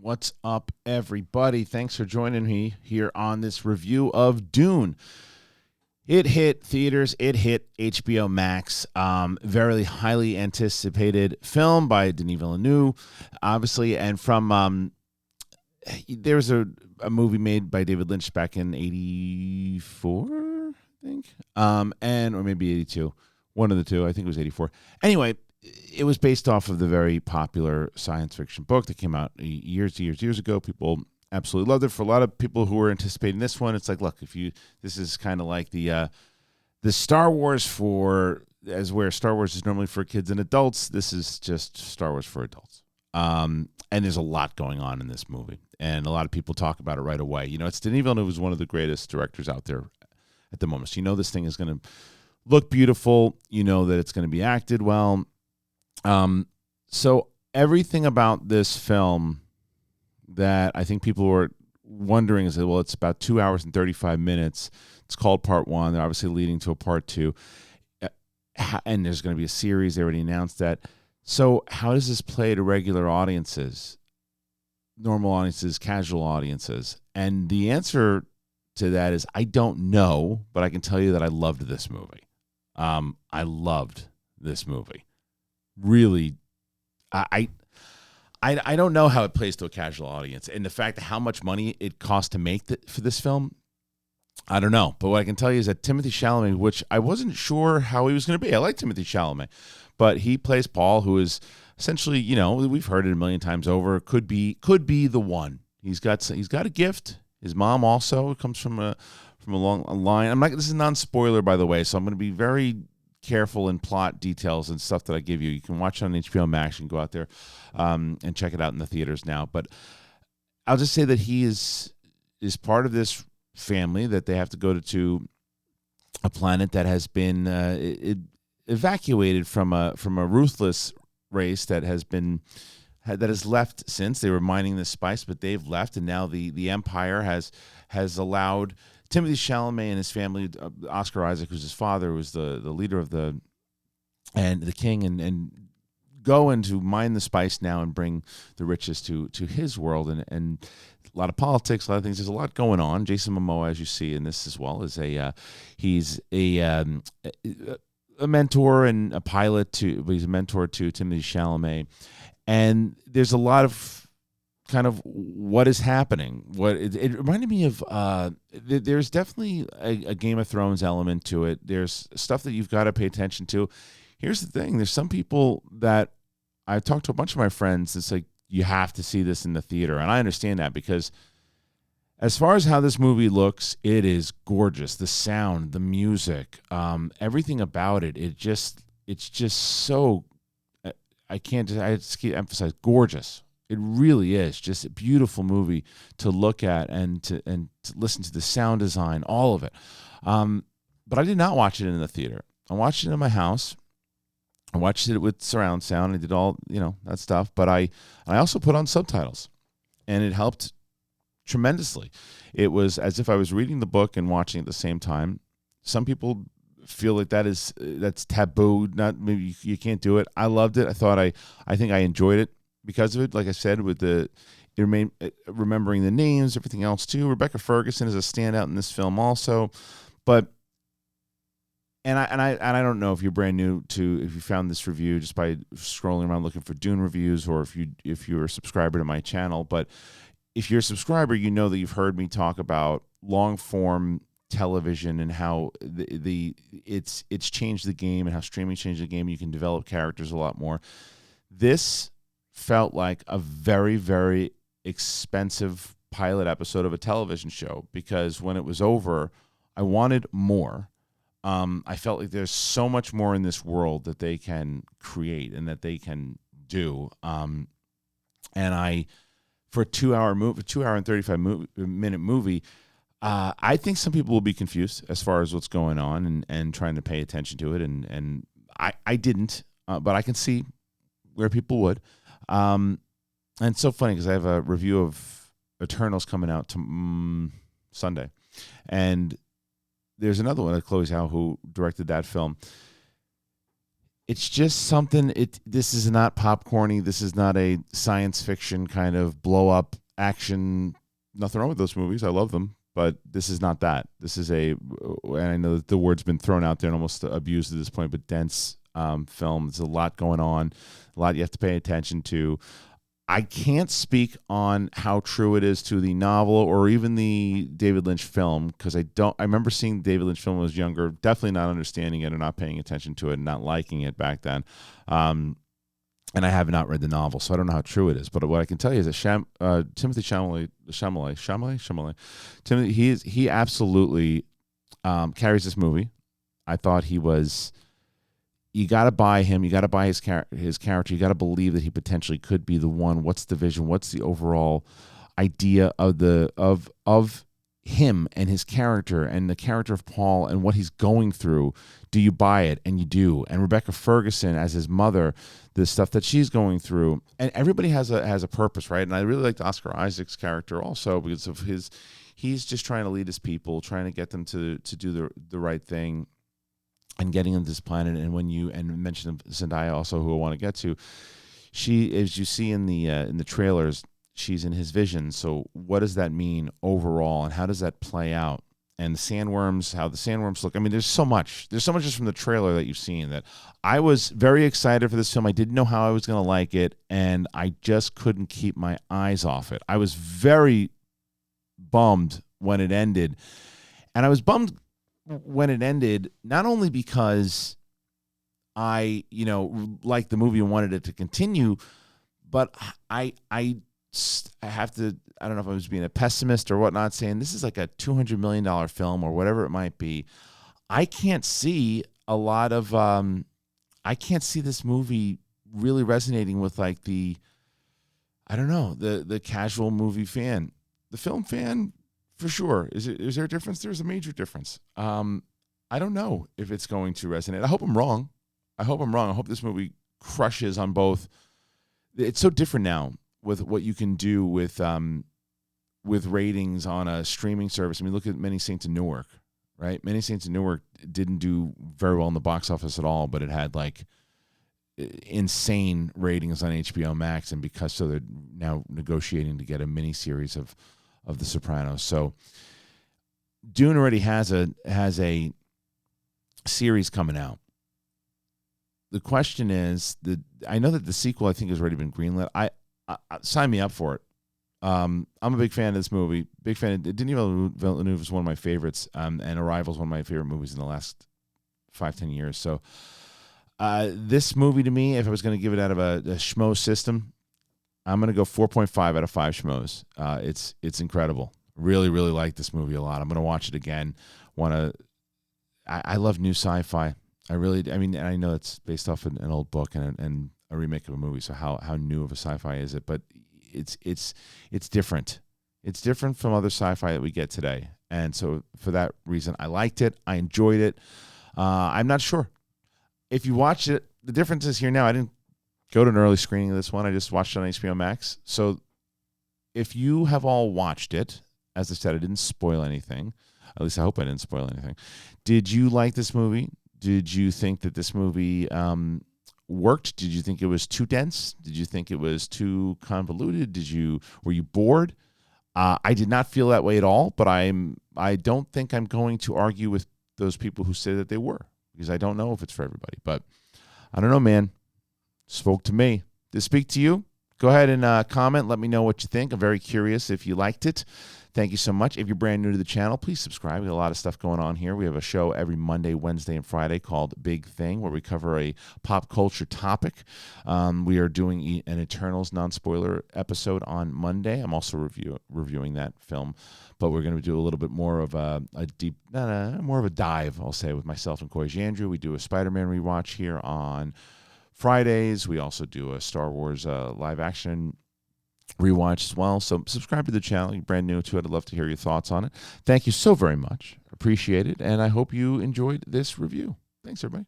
What's up, everybody? Thanks for joining me here on this review of Dune. It hit theaters. It hit HBO Max. Very highly anticipated film by Denis Villeneuve, obviously, and from there was a movie made by David Lynch back in '84, I think, and or maybe '82, one of the two. I think it was '84. Anyway, it was based off of the very popular science fiction book that came out years ago. People absolutely loved it. For a lot of people who were anticipating this one, it's like, look, this is kind of like the Star Wars where Star Wars is normally for kids and adults. This is just Star Wars for adults. And there's a lot going on in this movie, and a lot of people talk about it right away. You know, it's Denis Villeneuve, who's one of the greatest directors out there at the moment. So you know this thing is going to look beautiful. You know that it's going to be acted well. So everything about this film that I think people were wondering is that, well, it's about 2 hours and 35 minutes. It's called Part 1. They're obviously leading to a Part 2. And there's going to be a series. They already announced that. So how does this play to regular audiences, normal audiences, casual audiences? And the answer to that is I don't know, but I can tell you that I loved this movie. I loved this movie. Really, I don't know how it plays to a casual audience, and the fact that how much money it cost to make for this film, I don't know. But what I can tell you is that Timothee Chalamet, which I wasn't sure how he was going to be. I like Timothee Chalamet, but he plays Paul, who is essentially, you know, we've heard it a million times over. Could be the one. He's got a gift. His mom also comes from a long line. I'm not. This is non-spoiler, by the way, so I'm going to be very careful in plot details and stuff that I give you. You can watch it on HBO Max and go out there and check it out in the theaters now. But I'll just say that he is part of this family that they have to go to a planet that has been evacuated from a ruthless race that has left since. They were mining this spice, but they've left, and now the Empire has allowed Timothée Chalamet and his family, Oscar Isaac, who's his father, was the leader of the king, and go and to mine the spice now and bring the riches to his world, and a lot of politics, a lot of things. There's a lot going on. Jasaon Momoa, as you see in this as well, is he's a mentor and a pilot but he's a mentor to Timothée Chalamet, and there's a lot of kind of what is happening. It reminded me of there's definitely a Game of Thrones element to it. There's stuff that you've got to pay attention to. Here's the thing. There's some people that I've talked to a bunch of my friends. It's like, you have to see this in the theater. And I understand that, because as far as how this movie looks, it is gorgeous. The sound, the music, everything about it, it's just so, I just keep emphasize gorgeous. It really is just a beautiful movie to look at and to listen to the sound design, all of it. But I did not watch it in the theater. I watched it in my house. I watched it with surround sound. I did all, that stuff. But I also put on subtitles, and it helped tremendously. It was as if I was reading the book and watching at the same time. Some people feel like that's taboo. Not, maybe you can't do it. I loved it. I think I enjoyed it because of it. Like I said, with remembering the names, everything else too. Rebecca Ferguson is a standout in this film also, but. And I don't know if you're brand new if you found this review just by scrolling around looking for Dune reviews, or if you're a subscriber to my channel. But if you're a subscriber, you know that you've heard me talk about long form television and how it's changed the game, and how streaming changed the game. You can develop characters a lot more. This felt like a very, very expensive pilot episode of a television show, because when it was over, I wanted more. I felt like there's so much more in this world that they can create and that they can do. And for a 2 hour movie, 2 hour and 35-minute movie, I think some people will be confused as far as what's going on and trying to pay attention to it. And I didn't, but I can see where people would. And it's so funny because I have a review of Eternals coming out Sunday, and there's another one, Chloe Zhao, who directed that film. it's just something. This is not popcorny. This is not a science fiction kind of blow up action. Nothing wrong with those movies. I love them, but this is not that. This is and I know that the word's been thrown out there and almost abused at this point, but dense film. There's a lot going on, a lot you have to pay attention to. I can't speak on how true it is to the novel or even the David Lynch film because I remember seeing the David Lynch film when I was younger, definitely not understanding it or not paying attention to it and not liking it back then. And I have not read the novel, so I don't know how true it is. But what I can tell you is that Timothee Chalamet, he absolutely carries this movie. I thought he was. You got to buy him. You got to buy his character. You got to believe that he potentially could be the one. What's the vision? What's the overall idea of him and his character and the character of Paul and what he's going through? Do you buy it? And you do. And Rebecca Ferguson as his mother, the stuff that she's going through, and everybody has a purpose, right? And I really liked Oscar Isaac's character also because of he's just trying to lead his people, trying to get them to do the right thing. And getting into this planet, and when you mention Zendaya also, who I want to get to, she, as you see in the trailers, she's in his vision. So what does that mean overall, and how does that play out? And the sandworms, how the sandworms look. I mean, there's so much just from the trailer that you've seen that I was very excited for this film. I didn't know how I was going to like it, and I just couldn't keep my eyes off it. I was very bummed when it ended, and I was bummed when it ended, not only because I, liked the movie and wanted it to continue, but I have to, I don't know if I was being a pessimist or whatnot, saying this is like a $200 million film or whatever it might be. I can't see a lot of, I can't see this movie really resonating with like the casual movie fan. The film fan, for sure. Is there a difference? There's a major difference. I don't know if it's going to resonate. I hope I'm wrong. I hope this movie crushes on both. It's so different now with what you can do with ratings on a streaming service. I mean, look at Many Saints of Newark, right? Many Saints of Newark didn't do very well in the box office at all, but it had like insane ratings on HBO Max, and because so they're now negotiating to get a mini series of The Sopranos. So Dune already has a series coming out. The question is, I know that the sequel I think has already been greenlit. I sign me up for it. I'm a big fan of this movie. Big fan. Denis Villeneuve is one of my favorites, and Arrival is one of my favorite movies in the last 5-10 years. So this movie to me, if I was going to give it out of a schmo system, I'm going to go 4.5 out of 5 schmoes. It's incredible. Really, really like this movie a lot. I'm going to watch it again. I love new sci-fi. I mean, I know it's based off an old book and a remake of a movie. So how new of a sci-fi is it? But it's different. It's different from other sci-fi that we get today. And so for that reason, I liked it. I enjoyed it. I'm not sure if you watch it. The difference is here now. I didn't go to an early screening of this one. I just watched it on HBO Max. So if you have all watched it, as I said, I didn't spoil anything. At least I hope I didn't spoil anything. Did you like this movie? Did you think that this movie worked? Did you think it was too dense? Did you think it was too convoluted? Were you bored? I did not feel that way at all, but I don't think I'm going to argue with those people who say that they were, because I don't know if it's for everybody. But I don't know, man. Spoke to me. Did it speak to you? Go ahead and comment. Let me know what you think. I'm very curious if you liked it. Thank you so much. If you're brand new to the channel, please subscribe. We have a lot of stuff going on here. We have a show every Monday, Wednesday, and Friday called Big Thing, where we cover a pop culture topic. We are doing an Eternals non-spoiler episode on Monday. I'm also reviewing that film, but we're going to do a little bit more of more of a dive, I'll say, with myself and Coy Jandrew. We do a Spider-Man rewatch here on Fridays. We also do a Star Wars live action rewatch as well. So subscribe to the channel. You're brand new to it. I'd love to hear your thoughts on it. Thank you so very much. Appreciate it. And I hope you enjoyed this review. Thanks, everybody.